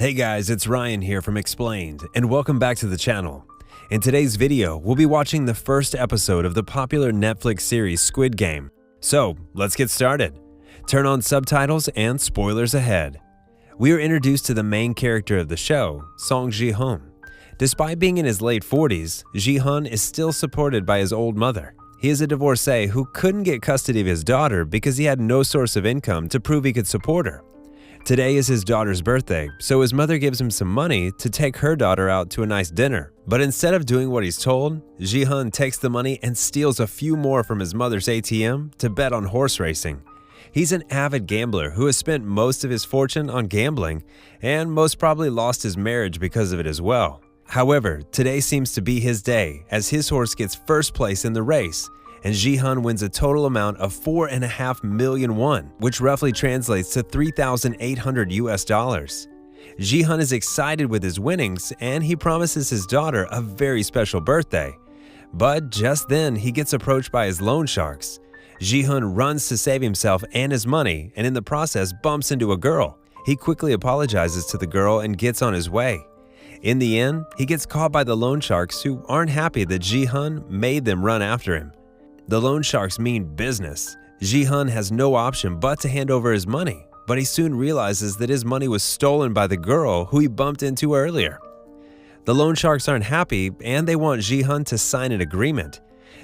Hey guys, it's Ryan here from Explained, and welcome back to the channel. In today's video, we'll be watching the first episode of the popular Netflix series Squid Game. So, let's get started. Turn on subtitles and spoilers ahead. We are introduced to the main character of the show, gi-hun. Despite being in his late 40s, gi-hun is still supported by his old mother. He is a divorcee who couldn't get custody of his daughter because he had no source of income to prove he could support her. Today is his daughter's birthday, so his mother gives him some money to take her daughter out to a nice dinner. But instead of doing what he's told, gi-hun takes the money and steals a few more from his mother's ATM to bet on horse racing. He's an avid gambler who has spent most of his fortune on gambling and most probably lost his marriage because of it as well. However, today seems to be his day as his horse gets first place in the race, and gi-hun wins a total amount of 4.5 million won, which roughly translates to $3,800 US. Gi-hun is excited with his winnings and he promises his daughter a very special birthday. But just then he gets approached by his loan sharks. Gi-hun runs to save himself and his money and in the process bumps into a girl. He quickly apologizes to the girl and gets on his way. In the end, he gets caught by the loan sharks who aren't happy that gi-hun made them run after him. The loan sharks mean business. Gi-hun has no option but to hand over his money, but he soon realizes that his money was stolen by the girl who he bumped into earlier. The loan sharks aren't happy and they want gi-hun to sign an agreement.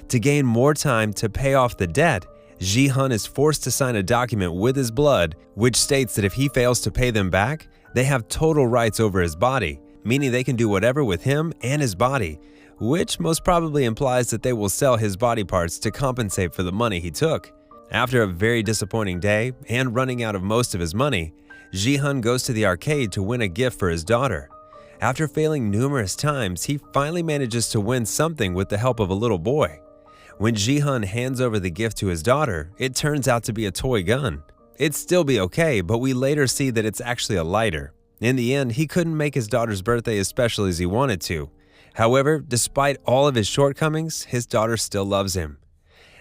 To gain more time to pay off the debt, gi-hun is forced to sign a document with his blood which states that if he fails to pay them back, they have total rights over his body, meaning they can do whatever with him and his body, which most probably implies that they will sell his body parts to compensate for the money he took. After a very disappointing day and running out of most of his money, gi-hun goes to the arcade to win a gift for his daughter. After failing numerous times, he finally manages to win something with the help of a little boy. When gi-hun hands over the gift to his daughter, it turns out to be a toy gun. It'd still be okay, but we later see that it's actually a lighter. In the end, he couldn't make his daughter's birthday as special as he wanted to. However, despite all of his shortcomings, his daughter still loves him.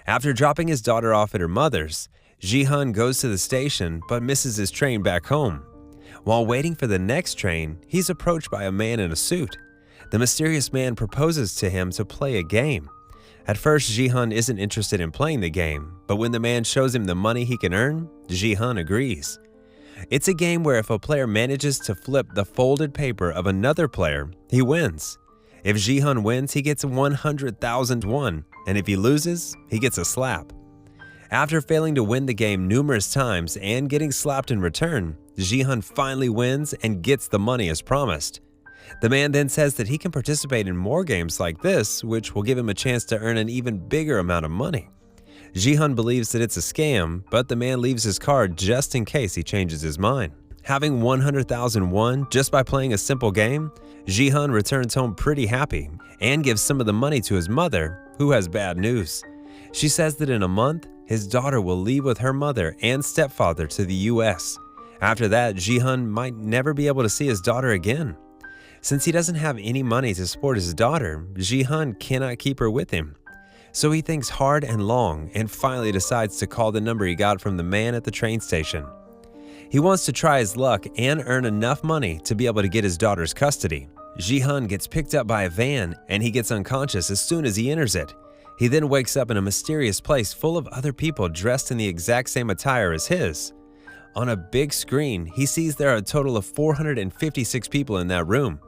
After dropping his daughter off at her mother's, gi-hun goes to the station but misses his train back home. While waiting for the next train, he's approached by a man in a suit. The mysterious man proposes to him to play a game. At first, gi-hun isn't interested in playing the game, but when the man shows him the money he can earn, gi-hun agrees. It's a game where if a player manages to flip the folded paper of another player, he wins. If gi-hun wins, he gets 100,000 won, and if he loses, he gets a slap. After failing to win the game numerous times and getting slapped in return, gi-hun finally wins and gets the money as promised. The man then says that he can participate in more games like this, which will give him a chance to earn an even bigger amount of money. Gi-hun believes that it's a scam, but the man leaves his card just in case he changes his mind. Having 100,000 won just by playing a simple game, gi-hun returns home pretty happy and gives some of the money to his mother, who has bad news. She says that in a month, his daughter will leave with her mother and stepfather to the US. After that, gi-hun might never be able to see his daughter again. Since he doesn't have any money to support his daughter, gi-hun cannot keep her with him. So he thinks hard and long and finally decides to call the number he got from the man at the train station. He wants to try his luck and earn enough money to be able to get his daughter's custody. Gi-hun gets picked up by a van and he gets unconscious as soon as he enters it. He then wakes up in a mysterious place full of other people dressed in the exact same attire as his. On a big screen, he sees there are a total of 456 people in that room.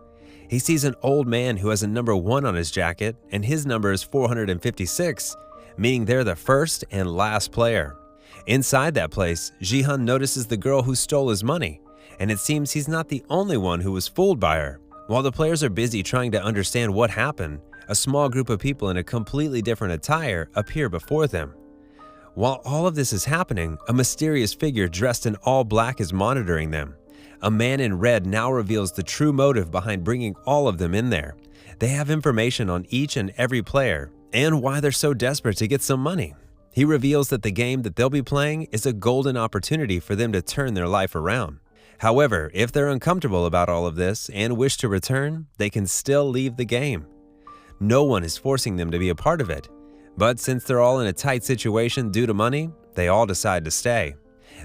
He sees an old man who has a number 1 on his jacket and his number is 456, meaning they're the first and last player. Inside that place, gi-hun notices the girl who stole his money, and it seems he's not the only one who was fooled by her. While the players are busy trying to understand what happened, a small group of people in a completely different attire appear before them. While all of this is happening, a mysterious figure dressed in all black is monitoring them. A man in red now reveals the true motive behind bringing all of them in there. They have information on each and every player and why they're so desperate to get some money. He reveals that the game that they'll be playing is a golden opportunity for them to turn their life around. However, if they're uncomfortable about all of this and wish to return, they can still leave the game. No one is forcing them to be a part of it. But since they're all in a tight situation due to money, they all decide to stay.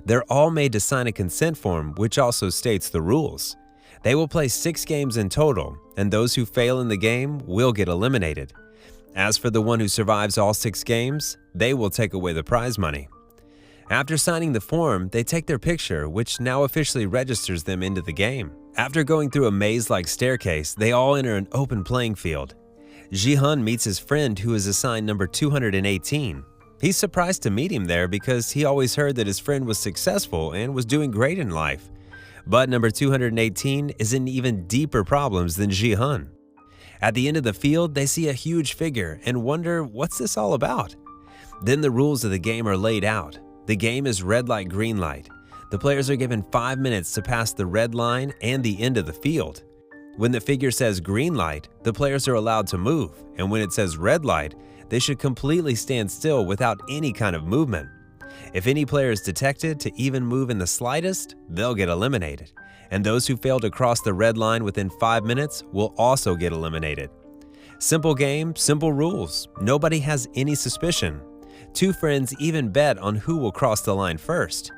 They're all made to sign a consent form which also states the rules. They will play 6 games in total, and those who fail in the game will get eliminated. As for the one who survives all 6 games, they will take away the prize money. After signing the form, they take their picture, which now officially registers them into the game. After going through a maze-like staircase, they all enter an open playing field. Gi-hun meets his friend who is assigned number 218. He's surprised to meet him there because he always heard that his friend was successful and was doing great in life. But number 218 is in even deeper problems than Gi-hun. At the end of the field, they see a huge figure and wonder, what's this all about? Then the rules of the game are laid out. The game is red light, green light. The players are given 5 minutes to pass the red line and the end of the field. When the figure says green light, the players are allowed to move, and when it says red light, they should completely stand still without any kind of movement. If any player is detected to even move in the slightest, they'll get eliminated, and those who fail to cross the red line within 5 minutes will also get eliminated. Simple game, simple rules. Nobody has any suspicion. 2 friends even bet on who will cross the line first.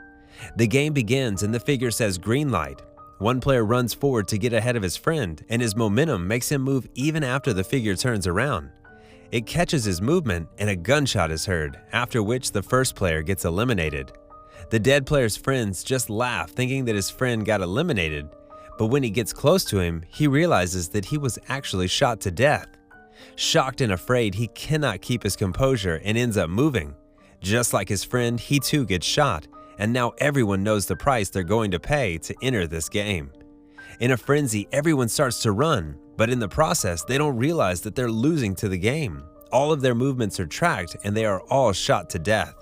The game begins and the figure says green light. One player runs forward to get ahead of his friend, and his momentum makes him move even after the figure turns around. It catches his movement and a gunshot is heard, after which the first player gets eliminated. The dead player's friends just laugh, thinking that his friend got eliminated, but when he gets close to him, he realizes that he was actually shot to death. Shocked and afraid, he cannot keep his composure and ends up moving. Just like his friend, he too gets shot, and now everyone knows the price they're going to pay to enter this game. In a frenzy, everyone starts to run, but in the process, they don't realize that they're losing to the game. All of their movements are tracked, and they are all shot to death.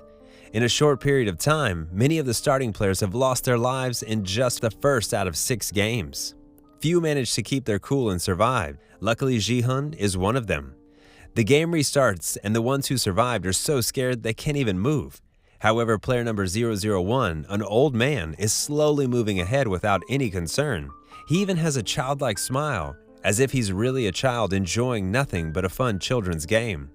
In a short period of time, many of the starting players have lost their lives in just the first out of 6 games. Few manage to keep their cool and survive. Luckily, Gi-hun is one of them. The game restarts, and the ones who survived are so scared they can't even move. However, player number 001, an old man, is slowly moving ahead without any concern. He even has a childlike smile, as if he's really a child enjoying nothing but a fun children's game.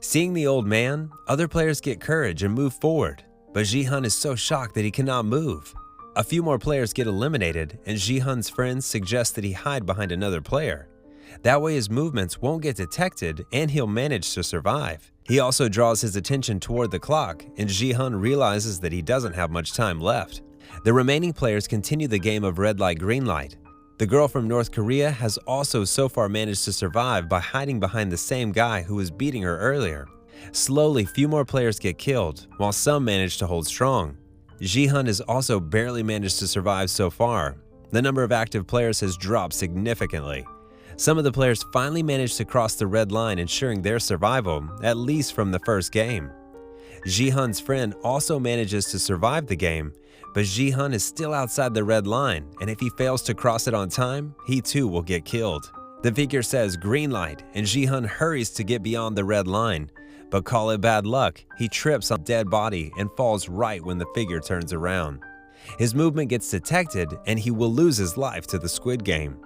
Seeing the old man, other players get courage and move forward, but Gi-hun is so shocked that he cannot move. A few more players get eliminated, and Gi-hun's friends suggest that he hide behind another player. That way his movements won't get detected and he'll manage to survive. He also draws his attention toward the clock, and Gi-hun realizes that he doesn't have much time left. The remaining players continue the game of red light, green light. The girl from North Korea has also so far managed to survive by hiding behind the same guy who was beating her earlier. Slowly, few more players get killed, while some manage to hold strong. Gi-hun has also barely managed to survive so far. The number of active players has dropped significantly. Some of the players finally managed to cross the red line, ensuring their survival, at least from the first game. Gi-hun's friend also manages to survive the game, but Gi-hun is still outside the red line, and if he fails to cross it on time, he too will get killed. The figure says green light, and Gi-hun hurries to get beyond the red line, but call it bad luck, he trips on a dead body and falls right when the figure turns around. His movement gets detected, and he will lose his life to the Squid Game.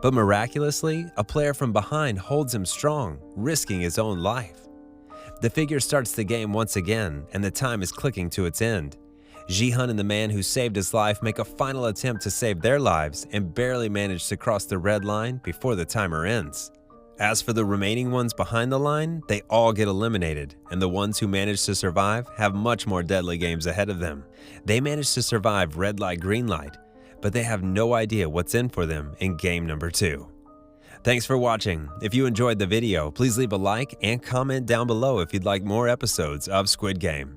But miraculously, a player from behind holds him strong, risking his own life. The figure starts the game once again, and the time is clicking to its end. Gi-hun and the man who saved his life make a final attempt to save their lives and barely manage to cross the red line before the timer ends. As for the remaining ones behind the line, they all get eliminated, and the ones who manage to survive have much more deadly games ahead of them. They manage to survive red light, green light, but they have no idea what's in for them in game number 2. Thanks for watching. If you enjoyed the video, please leave a like and comment down below if you'd like more episodes of Squid Game.